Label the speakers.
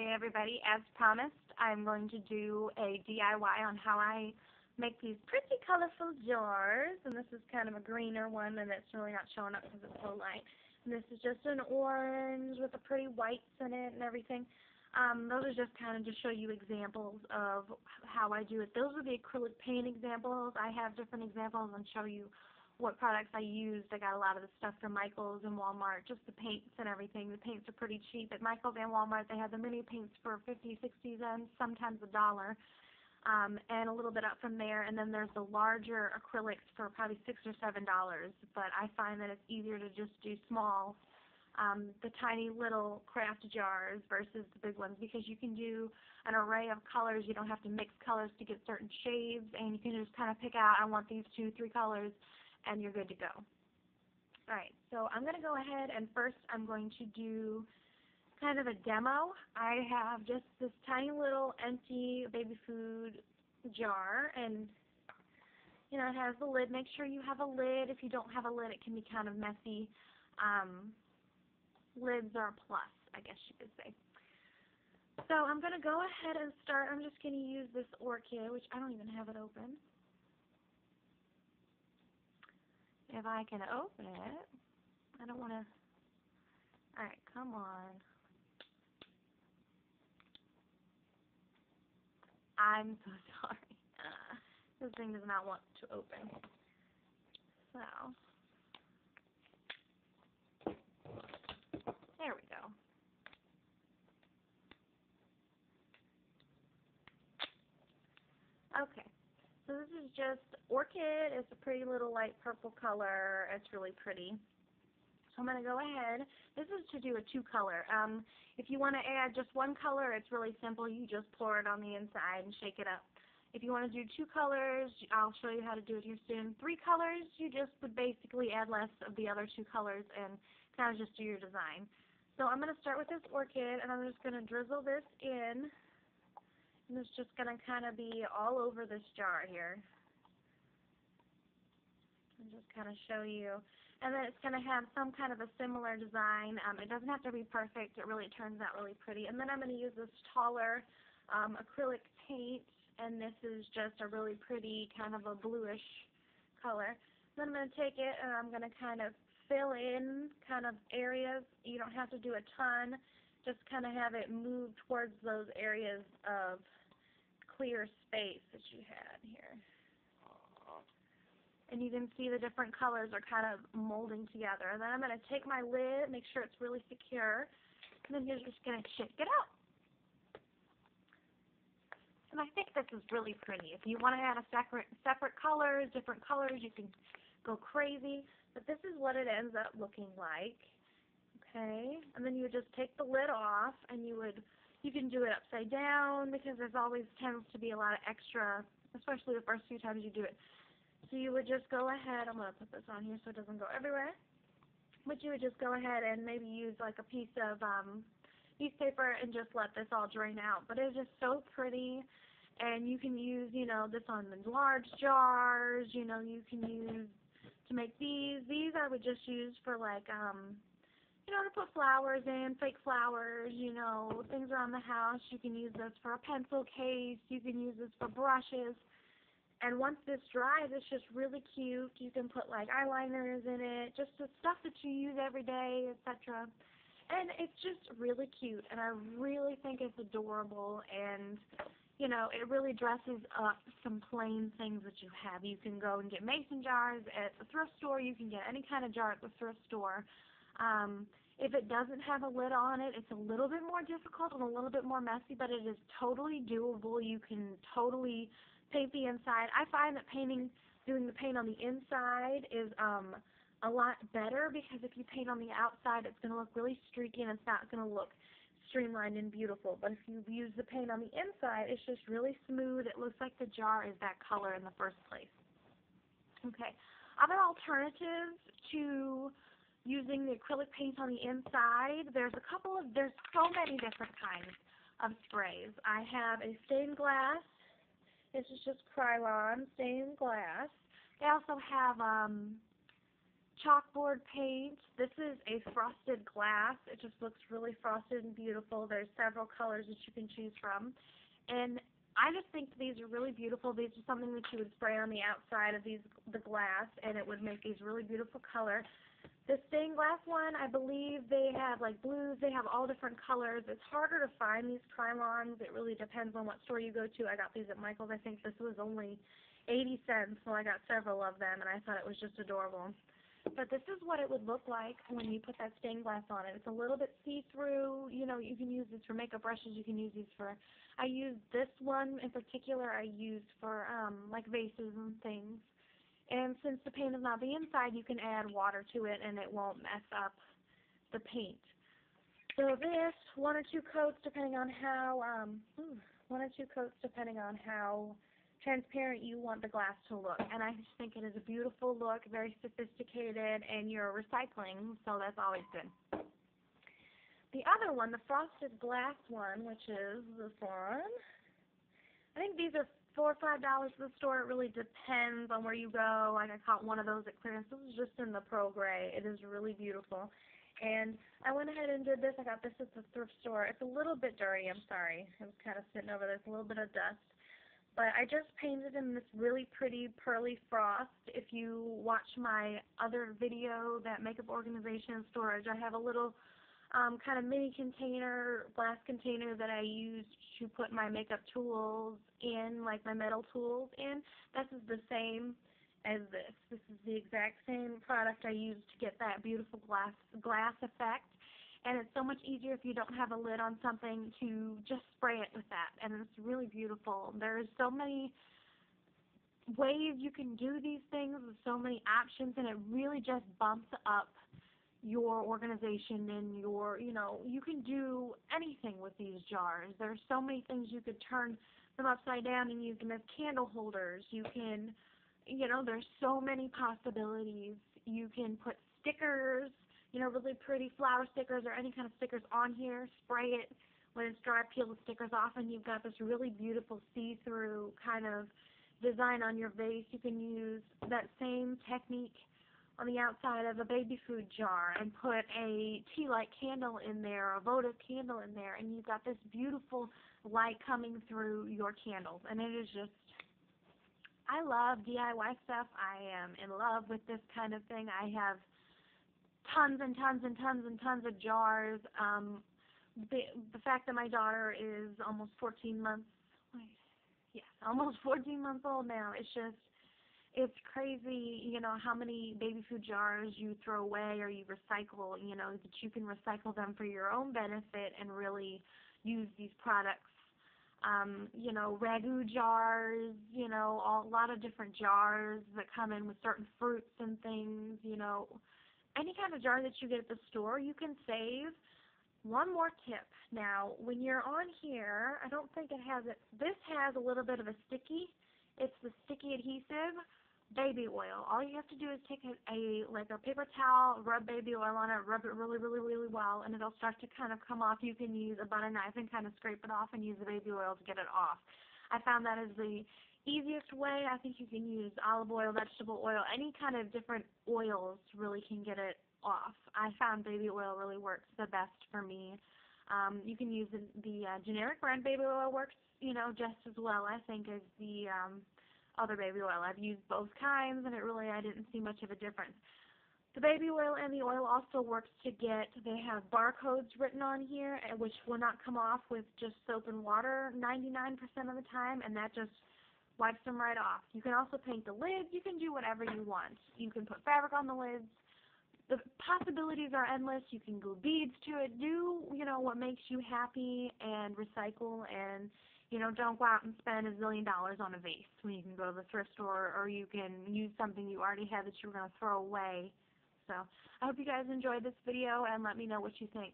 Speaker 1: Hey everybody, as promised, I'm going to do a DIY on how I make these pretty colorful jars. And this is kind of a greener one, and it's really not showing up because it's so light. And this is just an orange with a pretty whites in it and everything. Those are just kind of to show you examples of how I do it. Those are the acrylic paint examples. I have different examples and show you what products I used. I got a lot of the stuff from Michael's and Walmart, just the paints and everything. The paints are pretty cheap. At Michael's and Walmart, they have the mini paints for 50, 60 cents, sometimes $1, and a little bit up from there. And then there's the larger acrylics for probably $6 or $7. But I find that it's easier to just do small, the tiny little craft jars versus the big ones, because you can do an array of colors. You don't have to mix colors to get certain shades, and you can just kind of pick out, I want these 2, 3 colors, and you're good to go. Alright, so I'm going to go ahead and first I'm going to do kind of a demo. I have just this tiny little empty baby food jar, and you know, it has the lid. Make sure you have a lid. If you don't have a lid, it can be kind of messy. Lids are a plus, I guess you could say. So I'm going to go ahead and start. I'm just going to use this orchid, which I don't even have it open. If I can open it, I don't want to. Alright, come on. I'm so sorry. This thing does not want to open. So, there we go. Okay. So this is just orchid. It's a pretty little light purple color. It's really pretty. So I'm going to go ahead. This is to do a 2-color. If you want to add just 1 color, it's really simple. You just pour it on the inside and shake it up. If you want to do 2 colors, I'll show you how to do it here soon. 3 colors, you just would basically add less of the other 2 colors and kind of just do your design. So I'm going to start with this orchid, and I'm just going to drizzle this in. And it's just going to kind of be all over this jar here. And just kind of show you. And then it's going to have some kind of a similar design. It doesn't have to be perfect. It really turns out really pretty. And then I'm going to use this taller acrylic paint. And this is just a really pretty kind of a bluish color. Then I'm going to take it and I'm going to kind of fill in kind of areas. You don't have to do a ton. Just kind of have it move towards those areas of clear space that you had here. And you can see the different colors are kind of molding together. And then I'm going to take my lid, make sure it's really secure, and then you're just going to shake it out. And I think this is really pretty. If you want to add a separate colors, different colors, you can go crazy. But this is what it ends up looking like. Okay, and then you would just take the lid off, and you can do it upside down, because there's always tends to be a lot of extra, especially the first few times you do it. So you would just go ahead, I'm going to put this on here so it doesn't go everywhere, but you would just go ahead and maybe use like a piece of newspaper and just let this all drain out. But it's just so pretty, and you can use, you know, this on the large jars, you know, you can use to make these. These I would just use for like, you know, to put flowers in, fake flowers, you know, things around the house. You can use this for a pencil case. You can use this for brushes. And once this dries, it's just really cute. You can put like eyeliners in it, just the stuff that you use every day, etc. And it's just really cute, and I really think it's adorable, and you know, it really dresses up some plain things that you have. You can go and get mason jars at the thrift store. You can get any kind of jar at the thrift store. If it doesn't have a lid on it, it's a little bit more difficult and a little bit more messy, but it is totally doable. You can totally paint the inside. I find that doing the paint on the inside is a lot better, because if you paint on the outside, it's going to look really streaky and it's not going to look streamlined and beautiful. But if you use the paint on the inside, it's just really smooth. It looks like the jar is that color in the first place. Okay, other alternatives to using the acrylic paint on the inside, there's so many different kinds of sprays. I have a stained glass. This is just Krylon stained glass. They also have chalkboard paint. This is a frosted glass. It just looks really frosted and beautiful. There's several colors that you can choose from. And I just think these are really beautiful. These are something that you would spray on the outside of the glass, and it would make these really beautiful color. The stained glass one, I believe they have like blues. They have all different colors. It's harder to find these Krylons. It really depends on what store you go to. I got these at Michael's. I think this was only 80 cents, so I got several of them, and I thought it was just adorable. But this is what it would look like when you put that stained glass on it. It's a little bit see-through. You know, you can use this for makeup brushes. You can use these for, I used this one in particular I used for like vases and things. And since the paint is not the inside, you can add water to it and it won't mess up the paint. So this, one or two coats depending on how transparent you want the glass to look. And I just think it is a beautiful look, very sophisticated, and you're recycling, so that's always good. The other one, the frosted glass one, which is this one, I think these are $4 or $5 at the store. It really depends on where you go. Like I caught one of those at clearance. This is just in the Pro Gray. It is really beautiful. And I went ahead and did this. I got this at the thrift store. It's a little bit dirty. I'm sorry. It was kind of sitting over there. It's a little bit of dust. But I just painted in this really pretty pearly frost. If you watch my other video, that makeup organization and storage, I have a little kind of mini container, glass container that I use to put my makeup tools in, like my metal tools in. This is the same as this. This is the exact same product I used to get that beautiful glass effect. And it's so much easier if you don't have a lid on something to just spray it with that. And it's really beautiful. There's so many ways you can do these things with so many options, and it really just bumps up your organization and your, you know, you can do anything with these jars. There's so many things. You could turn them upside down and use them as candle holders. You can, you know, there's so many possibilities. You can put stickers, you know, really pretty flower stickers or any kind of stickers on here, spray it. When it's dry, peel the stickers off, and you've got this really beautiful see-through kind of design on your vase. You can use that same technique on the outside of a baby food jar and put a tea light candle in there, a votive candle in there, and you've got this beautiful light coming through your candles. And it is just, I love DIY stuff. I am in love with this kind of thing. I have tons and tons and tons and tons of jars. The fact that my daughter is almost 14 months, almost 14 months old now, it's just, it's crazy, you know, how many baby food jars you throw away or you recycle, you know, that you can recycle them for your own benefit and really use these products. You know, ragu jars, you know, a lot of different jars that come in with certain fruits and things, you know. Any kind of jar that you get at the store, you can save. One more tip. Now, when you're on here, I don't think it has it. This has a little bit of a sticky. It's the sticky adhesive, baby oil. All you have to do is take like a paper towel, rub baby oil on it, rub it really, really, really well, and it'll start to kind of come off. You can use a butter knife and kind of scrape it off and use the baby oil to get it off. I found that is the easiest way. I think you can use olive oil, vegetable oil, any kind of different oils really can get it off. I found baby oil really works the best for me. You can use the generic brand baby oil works, you know, just as well, I think, as the other baby oil. I've used both kinds, and I didn't see much of a difference. The baby oil and the oil also works to get, they have barcodes written on here, which will not come off with just soap and water 99% of the time, and that just wipes them right off. You can also paint the lids. You can do whatever you want. You can put fabric on the lids. The possibilities are endless. You can glue beads to it. Do, you know, what makes you happy and recycle, and, you know, don't go out and spend $1 zillion on a vase when you can go to the thrift store, or you can use something you already have that you were going to throw away. So I hope you guys enjoyed this video, and let me know what you think.